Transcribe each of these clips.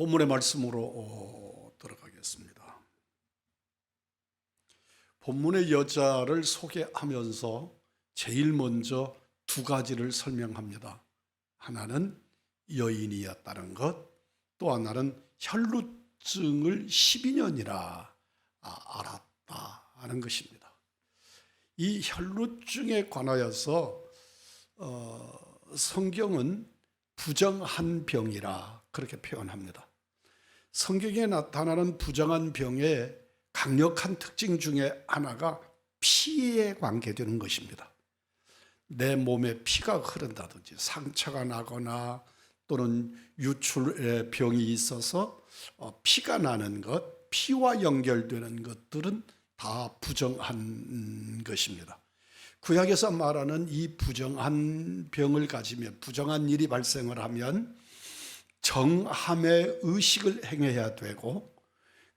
본문의 말씀으로 들어가겠습니다. 본문의 여자를 소개하면서 제일 먼저 두 가지를 설명합니다. 하나는 여인이었다는 것, 또 하나는 혈루증을 12년이나 앓았다 하는 것입니다. 이 혈루증에 관하여서 성경은 부정한 병이라 그렇게 표현합니다. 성경에 나타나는 부정한 병의 강력한 특징 중에 하나가 피에 관계되는 것입니다. 내 몸에 피가 흐른다든지 상처가 나거나 또는 유출의 병이 있어서 피가 나는 것, 피와 연결되는 것들은 다 부정한 것입니다. 구약에서 말하는 이 부정한 병을 가지면, 부정한 일이 발생을 하면 정함의 의식을 행해야 되고,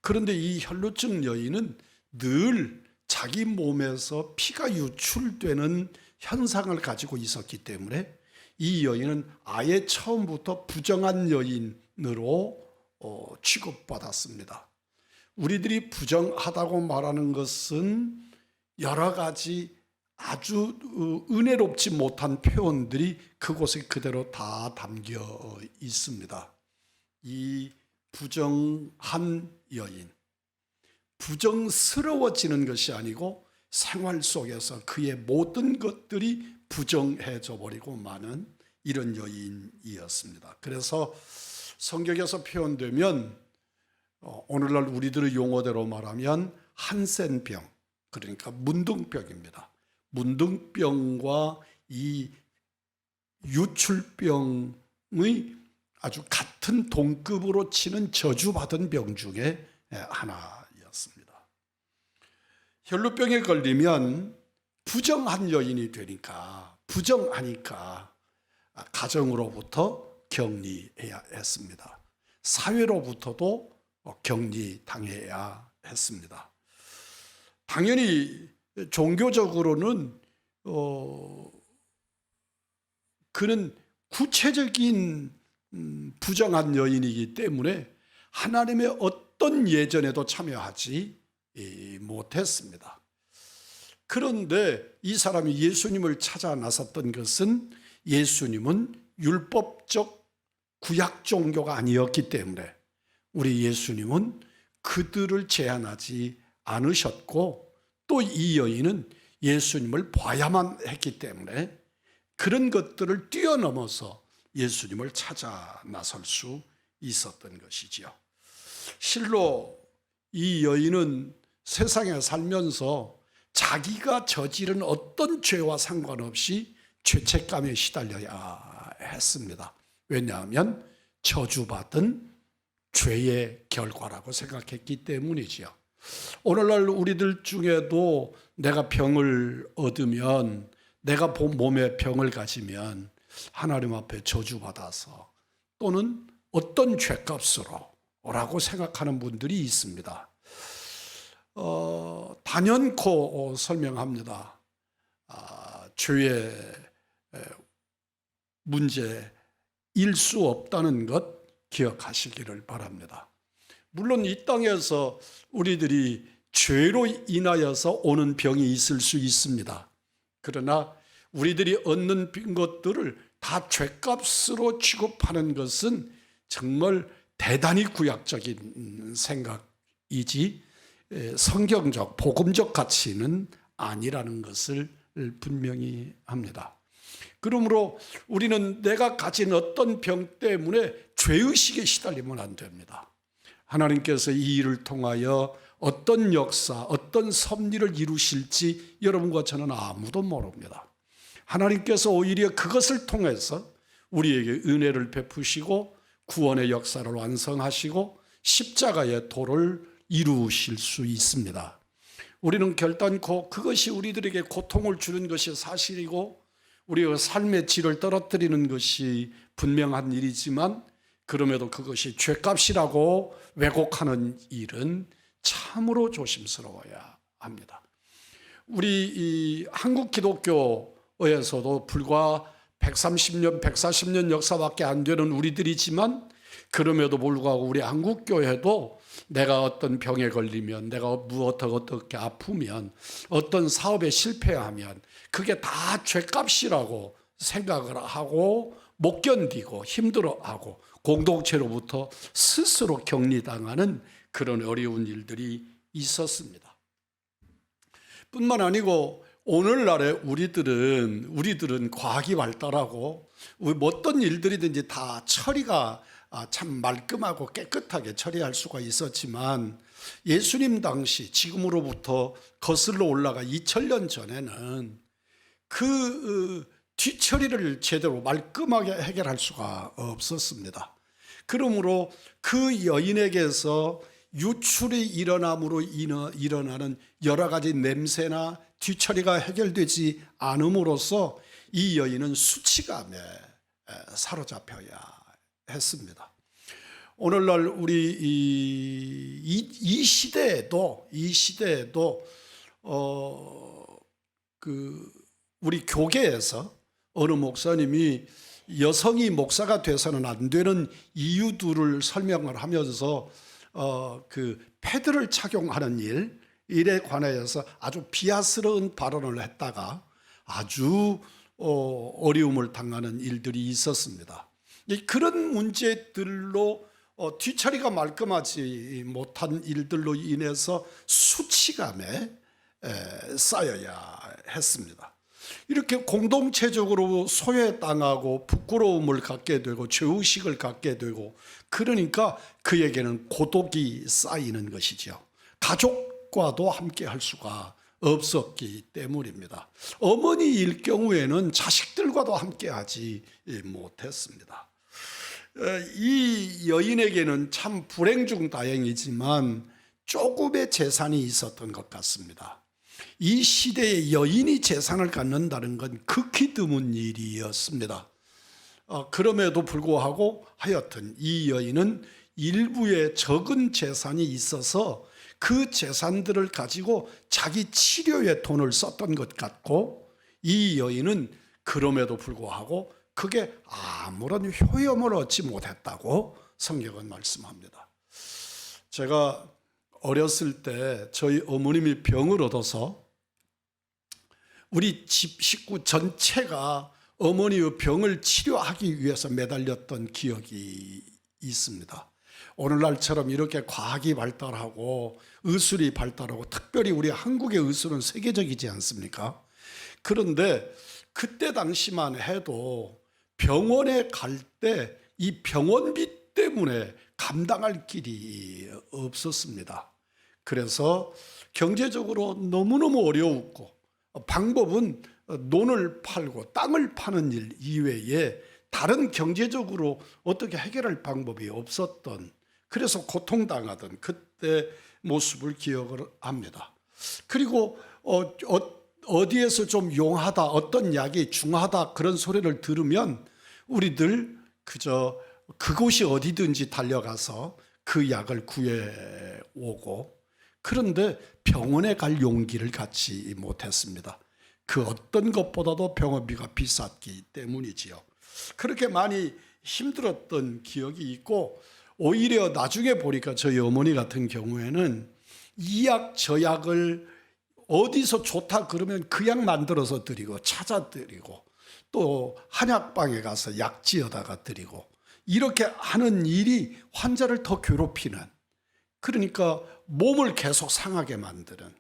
그런데 이 혈루증 여인은 늘 자기 몸에서 피가 유출되는 현상을 가지고 있었기 때문에 이 여인은 아예 처음부터 부정한 여인으로 취급받았습니다. 우리들이 부정하다고 말하는 것은 여러 가지 아주 은혜롭지 못한 표현들이 그곳에 그대로 다 담겨 있습니다. 이 부정한 여인, 부정스러워지는 것이 아니고 생활 속에서 그의 모든 것들이 부정해져 버리고 마는 이런 여인이었습니다. 그래서 성경에서 표현되면 오늘날 우리들의 용어대로 말하면 한센병, 그러니까 문둥병입니다. 문둥병과 이 유출병의 아주 같은 동급으로 치는 저주받은 병 중에 하나였습니다. 혈루병에 걸리면 부정한 여인이 되니까, 부정하니까 가정으로부터 격리해야 했습니다. 사회로부터도 격리당해야 했습니다. 당연히 종교적으로는 그는 구체적인 부정한 여인이기 때문에 하나님의 어떤 예전에도 참여하지 못했습니다. 그런데 이 사람이 예수님을 찾아 나섰던 것은 예수님은 율법적 구약 종교가 아니었기 때문에 우리 예수님은 그들을 제한하지 않으셨고, 또 이 여인은 예수님을 봐야만 했기 때문에 그런 것들을 뛰어넘어서 예수님을 찾아 나설 수 있었던 것이지요. 실로 이 여인은 세상에 살면서 자기가 저지른 어떤 죄와 상관없이 죄책감에 시달려야 했습니다. 왜냐하면 저주받은 죄의 결과라고 생각했기 때문이지요. 오늘날 우리들 중에도 내가 병을 얻으면, 내가 몸에 병을 가지면 하나님 앞에 저주받아서 또는 어떤 죄값으로 라고 생각하는 분들이 있습니다. 단연코 설명합니다. 죄의 문제일 수 없다는 것 기억하시기를 바랍니다. 물론 이 땅에서 우리들이 죄로 인하여서 오는 병이 있을 수 있습니다. 그러나 우리들이 얻는 것들을 다 죄값으로 취급하는 것은 정말 대단히 구약적인 생각이지 성경적, 복음적 가치는 아니라는 것을 분명히 합니다. 그러므로 우리는 내가 가진 어떤 병 때문에 죄의식에 시달리면 안 됩니다. 하나님께서 이 일을 통하여 어떤 역사, 어떤 섭리를 이루실지 여러분과 저는 아무도 모릅니다. 하나님께서 오히려 그것을 통해서 우리에게 은혜를 베푸시고 구원의 역사를 완성하시고 십자가의 도를 이루실 수 있습니다. 우리는 결단코 그것이 우리들에게 고통을 주는 것이 사실이고 우리의 삶의 질을 떨어뜨리는 것이 분명한 일이지만, 그럼에도 그것이 죄값이라고 왜곡하는 일은 참으로 조심스러워야 합니다. 우리 이 한국 기독교에서도 불과 130년, 140년 역사밖에 안 되는 우리들이지만 그럼에도 불구하고 우리 한국교회도 내가 어떤 병에 걸리면, 내가 어떻게 아프면, 어떤 사업에 실패하면 그게 다 죗값이라고 생각을 하고 못 견디고 힘들어하고 공동체로부터 스스로 격리당하는 그런 어려운 일들이 있었습니다. 뿐만 아니고 오늘날에 우리들은 과학이 발달하고 어떤 일들이든지 다 처리가 참 말끔하고 깨끗하게 처리할 수가 있었지만, 예수님 당시 지금으로부터 거슬러 올라가 2000년 전에는 그 뒤처리를 제대로 말끔하게 해결할 수가 없었습니다. 그러므로 그 여인에게서 유출이 일어남으로 일어나는 여러 가지 냄새나 뒤처리가 해결되지 않음으로써 이 여인은 수치감에 사로잡혀야 했습니다. 오늘날 우리 이 시대에도 우리 교계에서 어느 목사님이 여성이 목사가 돼서는 안 되는 이유들을 설명을 하면서 패드를 착용하는 일에 관하여서 아주 비하스러운 발언을 했다가 아주 어려움을 당하는 일들이 있었습니다. 그런 문제들로 뒤처리가 말끔하지 못한 일들로 인해서 수치감에 쌓여야 했습니다. 이렇게 공동체적으로 소외당하고 부끄러움을 갖게 되고 죄의식을 갖게 되고, 그러니까 그에게는 고독이 쌓이는 것이죠. 가족과도 함께 할 수가 없었기 때문입니다. 어머니일 경우에는 자식들과도 함께 하지 못했습니다. 이 여인에게는 참 불행 중 다행이지만 조금의 재산이 있었던 것 같습니다. 이 시대에 여인이 재산을 갖는다는 건 극히 드문 일이었습니다. 그럼에도 불구하고 하여튼 이 여인은 일부의 적은 재산이 있어서 그 재산들을 가지고 자기 치료에 돈을 썼던 것 같고, 이 여인은 그럼에도 불구하고 그게 아무런 효험을 얻지 못했다고 성경은 말씀합니다. 제가 어렸을 때 저희 어머님이 병을 얻어서 우리 집 식구 전체가 어머니의 병을 치료하기 위해서 매달렸던 기억이 있습니다. 오늘날처럼 이렇게 과학이 발달하고 의술이 발달하고, 특별히 우리 한국의 의술은 세계적이지 않습니까? 그런데 그때 당시만 해도 병원에 갈 때 이 병원비 때문에 감당할 길이 없었습니다. 그래서 경제적으로 너무너무 어려웠고, 방법은 논을 팔고 땅을 파는 일 이외에 다른 경제적으로 어떻게 해결할 방법이 없었던, 그래서 고통당하던 그때 모습을 기억을 합니다. 그리고 어디에서 좀 용하다, 어떤 약이 중하다 그런 소리를 들으면 우리들 그저 그곳이 어디든지 달려가서 그 약을 구해오고, 그런데 병원에 갈 용기를 갖지 못했습니다. 그 어떤 것보다도 병원비가 비쌌기 때문이지요. 그렇게 많이 힘들었던 기억이 있고, 오히려 나중에 보니까 저희 어머니 같은 경우에는 이 약 저 약을 어디서 좋다 그러면 그 약 만들어서 드리고 찾아드리고, 또 한약방에 가서 약 지어다가 드리고, 이렇게 하는 일이 환자를 더 괴롭히는, 그러니까 몸을 계속 상하게 만드는,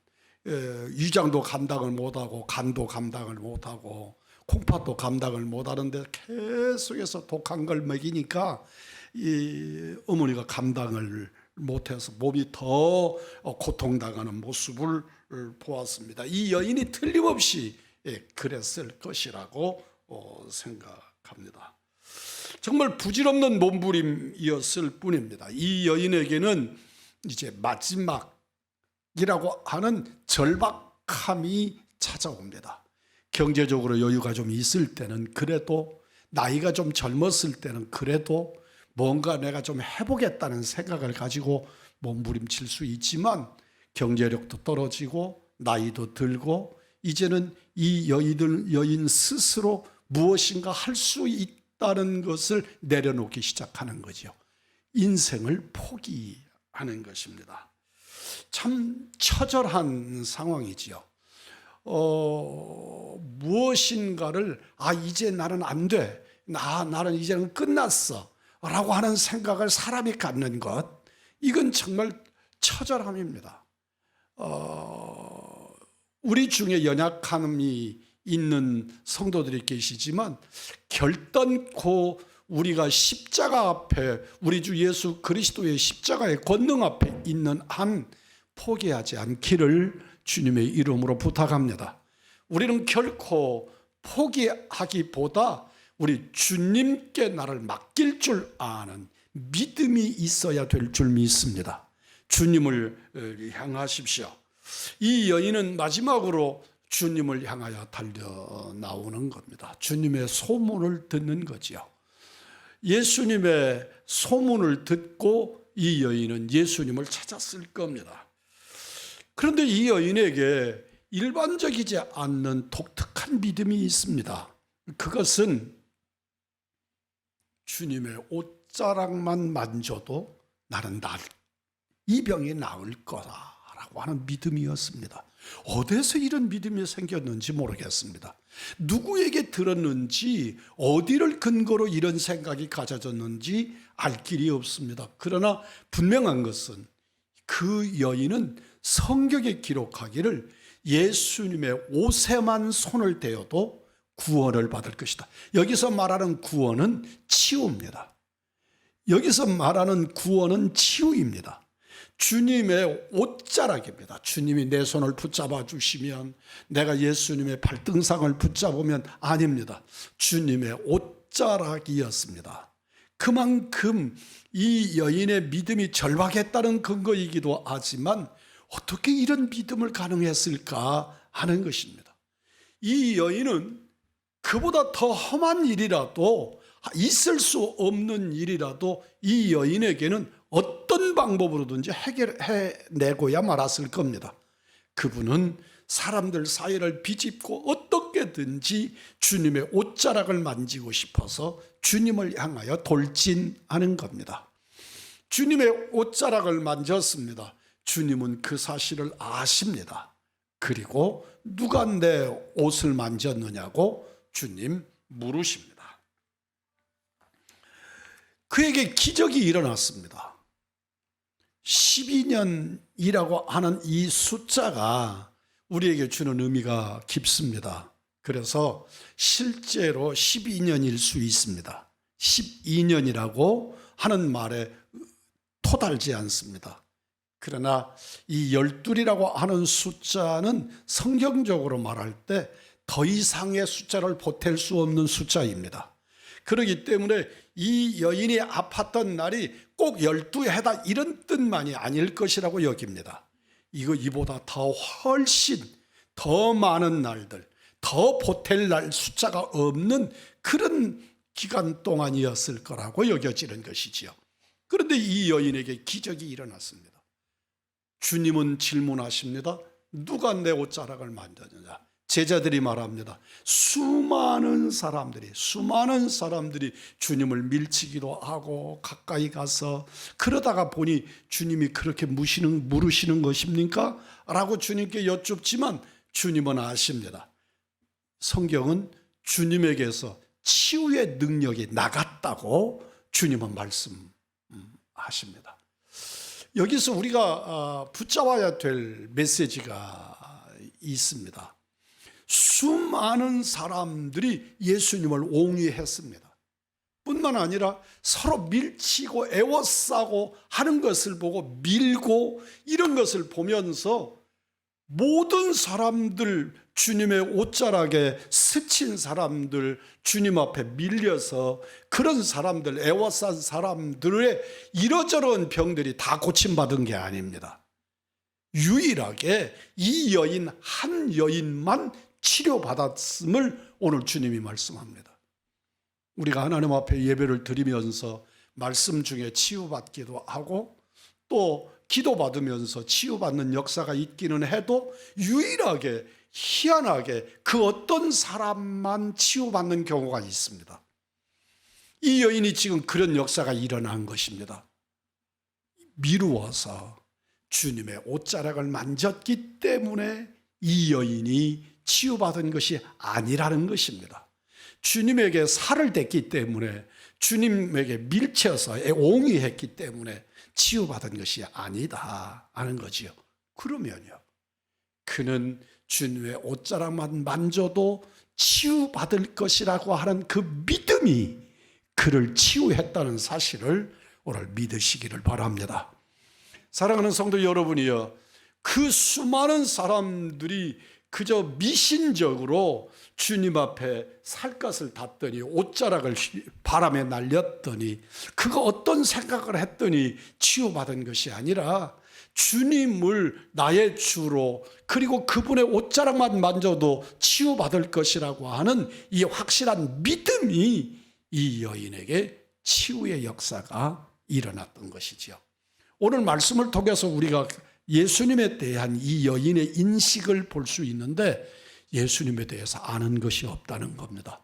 위장도 감당을 못하고 간도 감당을 못하고 콩팥도 감당을 못하는데 계속해서 독한 걸 먹이니까 이 어머니가 감당을 못해서 몸이 더 고통당하는 모습을 보았습니다. 이 여인이 틀림없이 그랬을 것이라고 생각합니다. 정말 부질없는 몸부림이었을 뿐입니다. 이 여인에게는 이제 마지막이라고 하는 절박함이 찾아옵니다. 경제적으로 여유가 좀 있을 때는 그래도, 나이가 좀 젊었을 때는 그래도 뭔가 내가 좀 해보겠다는 생각을 가지고 몸부림칠 수 있지만, 경제력도 떨어지고 나이도 들고 이제는 이 여인 스스로 무엇인가 할 수 있다는 것을 내려놓기 시작하는 거죠. 인생을 포기하는 것입니다. 참 처절한 상황이지요. 무엇인가를 이제 나는 안 돼. 나는 이제는 끝났어. 라고 하는 생각을 사람이 갖는 것, 이건 정말 처절함입니다. 우리 중에 연약함이 있는 성도들이 계시지만 결단코 우리가 십자가 앞에, 우리 주 예수 그리스도의 십자가의 권능 앞에 있는 한 포기하지 않기를 주님의 이름으로 부탁합니다. 우리는 결코 포기하기보다 우리 주님께 나를 맡길 줄 아는 믿음이 있어야 될 줄 믿습니다. 주님을 향하십시오. 이 여인은 마지막으로 주님을 향하여 달려 나오는 겁니다. 주님의 소문을 듣는 거지요. 예수님의 소문을 듣고 이 여인은 예수님을 찾았을 겁니다. 그런데 이 여인에게 일반적이지 않는 독특한 믿음이 있습니다. 그것은 주님의 옷자락만 만져도 나는 이 병이 나을 거라고 하는 믿음이었습니다. 어디서 이런 믿음이 생겼는지 모르겠습니다. 누구에게 들었는지, 어디를 근거로 이런 생각이 가져졌는지 알 길이 없습니다. 그러나 분명한 것은 그 여인은 성경에 기록하기를 예수님의 옷에만 손을 대어도 구원을 받을 것이다. 여기서 말하는 구원은 치유입니다. 여기서 말하는 구원은 치유입니다. 주님의 옷자락입니다. 주님이 내 손을 붙잡아 주시면, 내가 예수님의 발등상을 붙잡으면 아닙니다. 주님의 옷자락이었습니다. 그만큼 이 여인의 믿음이 절박했다는 근거이기도 하지만 어떻게 이런 믿음을 가능했을까 하는 것입니다. 이 여인은 그보다 더 험한 일이라도, 있을 수 없는 일이라도 이 여인에게는 어떤 방법으로든지 해내고야 말았을 겁니다. 그분은 사람들 사이를 비집고 어떻게든지 주님의 옷자락을 만지고 싶어서 주님을 향하여 돌진하는 겁니다. 주님의 옷자락을 만졌습니다. 주님은 그 사실을 아십니다. 그리고 누가 내 옷을 만졌느냐고 주님 물으십니다. 그에게 기적이 일어났습니다. 12년이라고 하는 이 숫자가 우리에게 주는 의미가 깊습니다. 그래서 실제로 12년일 수 있습니다. 12년이라고 하는 말에 토달지 않습니다. 그러나 이 12이라고 하는 숫자는 성경적으로 말할 때 더 이상의 숫자를 보탤 수 없는 숫자입니다. 그렇기 때문에 이 여인이 아팠던 날이 꼭 12해다 이런 뜻만이 아닐 것이라고 여깁니다. 이보다 더 훨씬 더 많은 날들, 더 보탤 날 숫자가 없는 그런 기간 동안이었을 거라고 여겨지는 것이지요. 그런데 이 여인에게 기적이 일어났습니다. 주님은 질문하십니다. 누가 내 옷자락을 만졌느냐? 제자들이 말합니다. 수많은 사람들이 주님을 밀치기도 하고 가까이 가서, 그러다가 보니 주님이 그렇게 물으시는 것입니까? 라고 주님께 여쭙지만 주님은 아십니다. 성경은 주님에게서 치유의 능력이 나갔다고 주님은 말씀하십니다. 여기서 우리가 붙잡아야 될 메시지가 있습니다. 수많은 사람들이 예수님을 옹위했습니다. 뿐만 아니라 서로 밀치고 애워싸고 하는 것을 보고 밀고, 이런 것을 보면서 모든 사람들, 주님의 옷자락에 스친 사람들, 주님 앞에 밀려서 그런 사람들, 애워싼 사람들의 이러저러한 병들이 다 고침받은 게 아닙니다. 유일하게 이 여인 한 여인만 치료받았음을 오늘 주님이 말씀합니다. 우리가 하나님 앞에 예배를 드리면서 말씀 중에 치유받기도 하고 또 기도받으면서 치유받는 역사가 있기는 해도 유일하게, 희한하게 그 어떤 사람만 치유받는 경우가 있습니다. 이 여인이 지금 그런 역사가 일어난 것입니다. 미루어서 주님의 옷자락을 만졌기 때문에 이 여인이 치유받은 것이 아니라는 것입니다. 주님에게 살을 댔기 때문에, 주님에게 밀쳐서 옹이했기 때문에 치유받은 것이 아니다 하는 거지요. 그러면요, 그는 주님의 옷자락만 만져도 치유받을 것이라고 하는 그 믿음이 그를 치유했다는 사실을 오늘 믿으시기를 바랍니다. 사랑하는 성도 여러분이요, 그 수많은 사람들이 그저 미신적으로 주님 앞에 살갗을 닿더니, 옷자락을 바람에 날렸더니, 그거 어떤 생각을 했더니 치유받은 것이 아니라 주님을 나의 주로, 그리고 그분의 옷자락만 만져도 치유받을 것이라고 하는 이 확실한 믿음이 이 여인에게 치유의 역사가 일어났던 것이지요. 오늘 말씀을 통해서 우리가 예수님에 대한 이 여인의 인식을 볼 수 있는데, 예수님에 대해서 아는 것이 없다는 겁니다.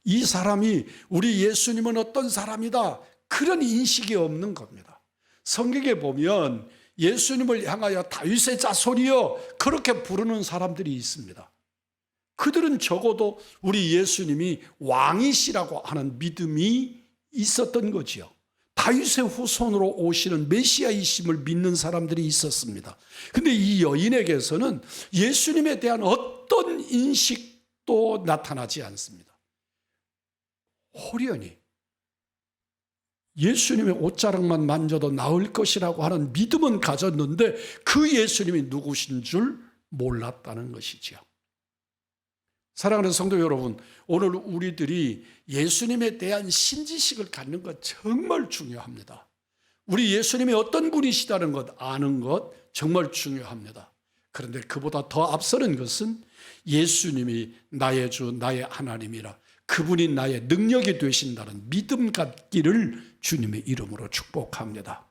이 사람이 우리 예수님은 어떤 사람이다, 그런 인식이 없는 겁니다. 성경에 보면 예수님을 향하여 다윗의 자손이여 그렇게 부르는 사람들이 있습니다. 그들은 적어도 우리 예수님이 왕이시라고 하는 믿음이 있었던 거지요. 다윗의 후손으로 오시는 메시아이심을 믿는 사람들이 있었습니다. 그런데 이 여인에게서는 예수님에 대한 어떤 인식도 나타나지 않습니다. 호련히 예수님의 옷자락만 만져도 나을 것이라고 하는 믿음은 가졌는데 그 예수님이 누구신 줄 몰랐다는 것이죠. 사랑하는 성도 여러분, 오늘 우리들이 예수님에 대한 신지식을 갖는 것 정말 중요합니다. 우리 예수님이 어떤 분이시다는 것 아는 것 정말 중요합니다. 그런데 그보다 더 앞서는 것은 예수님이 나의 주, 나의 하나님이라, 그분이 나의 능력이 되신다는 믿음 갖기를 주님의 이름으로 축복합니다.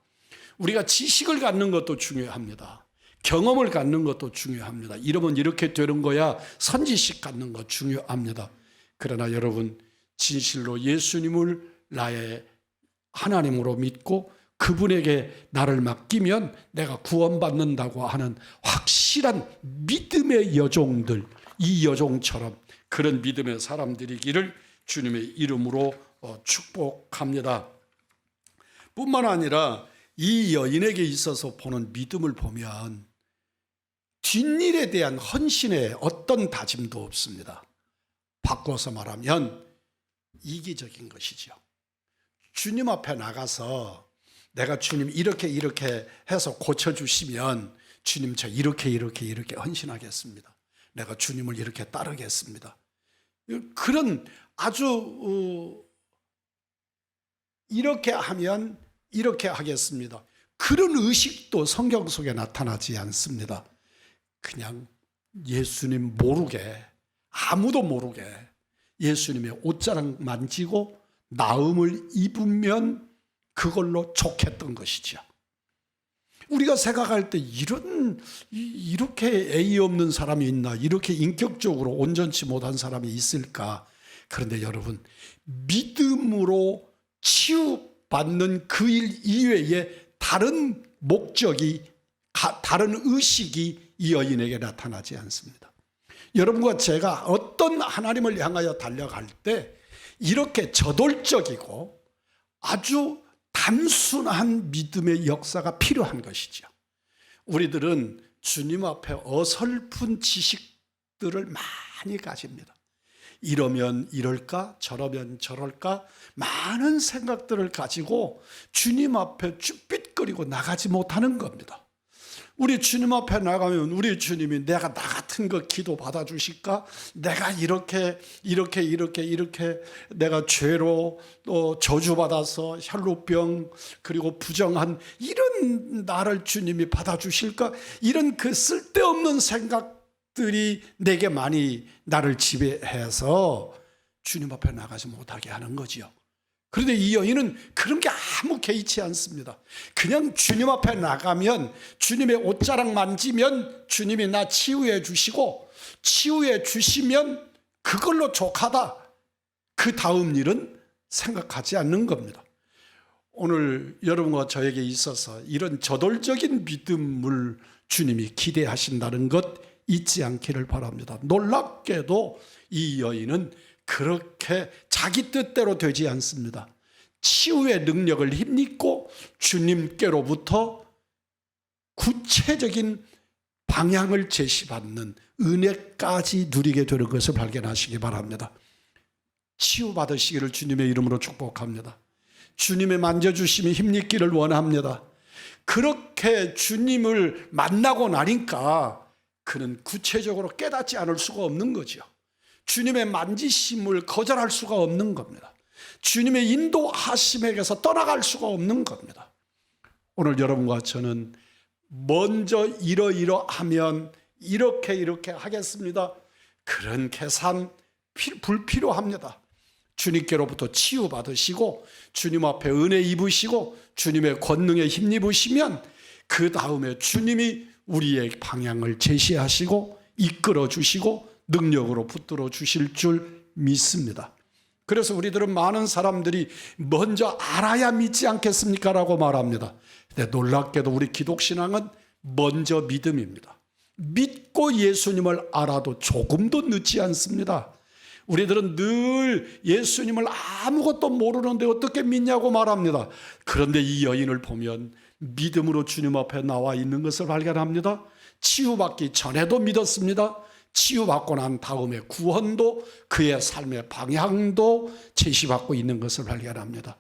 우리가 지식을 갖는 것도 중요합니다. 경험을 갖는 것도 중요합니다. 이러면 이렇게 되는 거야, 선지식 갖는 것 중요합니다. 그러나 여러분, 진실로 예수님을 나의 하나님으로 믿고 그분에게 나를 맡기면 내가 구원받는다고 하는 확실한 믿음의 여종들, 이 여종처럼 그런 믿음의 사람들이기를 주님의 이름으로 축복합니다. 뿐만 아니라 이 여인에게 있어서 보는 믿음을 보면 뒷일에 대한 헌신의 어떤 다짐도 없습니다. 바꿔서 말하면 이기적인 것이죠. 주님 앞에 나가서 내가 주님 이렇게 해서 고쳐주시면 주님 저 이렇게 헌신하겠습니다. 내가 주님을 이렇게 따르겠습니다. 그런 아주 이렇게 하면 이렇게 하겠습니다. 그런 의식도 성경 속에 나타나지 않습니다. 그냥 예수님 모르게, 아무도 모르게 예수님의 옷자락 만지고 나음을 입으면 그걸로 족했던 것이죠. 우리가 생각할 때 이렇게 애이 없는 사람이 있나, 이렇게 인격적으로 온전치 못한 사람이 있을까? 그런데 여러분, 믿음으로 치유받는 그 일 이외에 다른 목적이, 다른 의식이 이 여인에게 나타나지 않습니다. 여러분과 제가 어떤 하나님을 향하여 달려갈 때 이렇게 저돌적이고 아주 단순한 믿음의 역사가 필요한 것이죠. 우리들은 주님 앞에 어설픈 지식들을 많이 가집니다. 이러면 이럴까, 저러면 저럴까, 많은 생각들을 가지고 주님 앞에 쭈삣거리고 나가지 못하는 겁니다. 우리 주님 앞에 나가면 우리 주님이 내가 나 같은 거 기도 받아주실까? 내가 이렇게 내가 죄로 또 저주받아서 혈루병 그리고 부정한 이런 나를 주님이 받아주실까? 이런 그 쓸데없는 생각들이 내게 많이 나를 지배해서 주님 앞에 나가지 못하게 하는 거지요. 그런데 이 여인은 그런 게 아무 개의치 않습니다. 그냥 주님 앞에 나가면, 주님의 옷자락 만지면 주님이 나 치유해 주시고, 치유해 주시면 그걸로 족하다, 그 다음 일은 생각하지 않는 겁니다. 오늘 여러분과 저에게 있어서 이런 저돌적인 믿음을 주님이 기대하신다는 것 잊지 않기를 바랍니다. 놀랍게도 이 여인은 그렇게 자기 뜻대로 되지 않습니다. 치유의 능력을 힘입고 주님께로부터 구체적인 방향을 제시받는 은혜까지 누리게 되는 것을 발견하시기 바랍니다. 치유받으시기를 주님의 이름으로 축복합니다. 주님의 만져주심이 힘입기를 원합니다. 그렇게 주님을 만나고 나니까 그는 구체적으로 깨닫지 않을 수가 없는 거죠. 주님의 만지심을 거절할 수가 없는 겁니다. 주님의 인도하심에게서 떠나갈 수가 없는 겁니다. 오늘 여러분과 저는 먼저 이러이러하면 이렇게 하겠습니다. 그런 계산 불필요합니다. 주님께로부터 치유받으시고 주님 앞에 은혜 입으시고 주님의 권능에 힘입으시면 그 다음에 주님이 우리의 방향을 제시하시고 이끌어 주시고 능력으로 붙들어 주실 줄 믿습니다. 그래서 우리들은 많은 사람들이 먼저 알아야 믿지 않겠습니까? 라고 말합니다. 근데 놀랍게도 우리 기독신앙은 먼저 믿음입니다. 믿고 예수님을 알아도 조금도 늦지 않습니다. 우리들은 늘 예수님을 아무것도 모르는데 어떻게 믿냐고 말합니다. 그런데 이 여인을 보면 믿음으로 주님 앞에 나와 있는 것을 발견합니다. 치유받기 전에도 믿었습니다. 치유받고 난 다음에 구원도 그의 삶의 방향도 제시받고 있는 것을 발견합니다.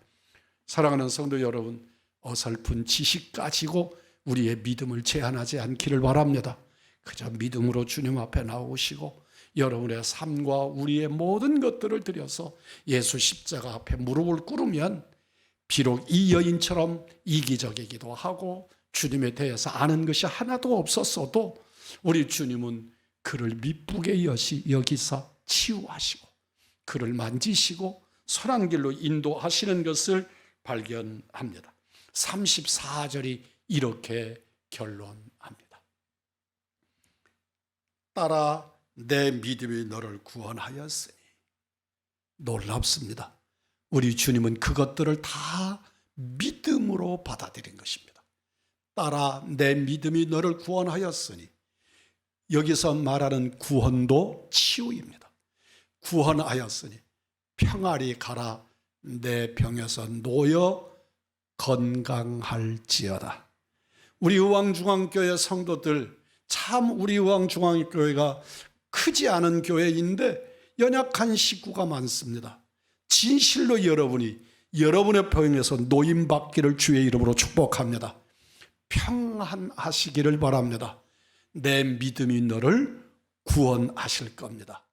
사랑하는 성도 여러분, 어설픈 지식 가지고 우리의 믿음을 제한하지 않기를 바랍니다. 그저 믿음으로 주님 앞에 나오시고 여러분의 삶과 우리의 모든 것들을 들여서 예수 십자가 앞에 무릎을 꿇으면 비록 이 여인처럼 이기적이기도 하고 주님에 대해서 아는 것이 하나도 없었어도 우리 주님은 그를 미쁘게 여기사 치유하시고 그를 만지시고 선한 길로 인도하시는 것을 발견합니다. 34절이 이렇게 결론합니다. 따라 내 믿음이 너를 구원하였으니. 놀랍습니다. 우리 주님은 그것들을 다 믿음으로 받아들인 것입니다. 따라 내 믿음이 너를 구원하였으니. 여기서 말하는 구원도 치유입니다. 구원하였으니 평안히 가라. 내 병에서 놓여 건강할지어다. 우리 의왕중앙교회 성도들, 참 우리 의왕중앙교회가 크지 않은 교회인데 연약한 식구가 많습니다. 진실로 여러분이 여러분의 병에서 노임받기를 주의 이름으로 축복합니다. 평안하시기를 바랍니다. 내 믿음이 너를 구원하실 겁니다.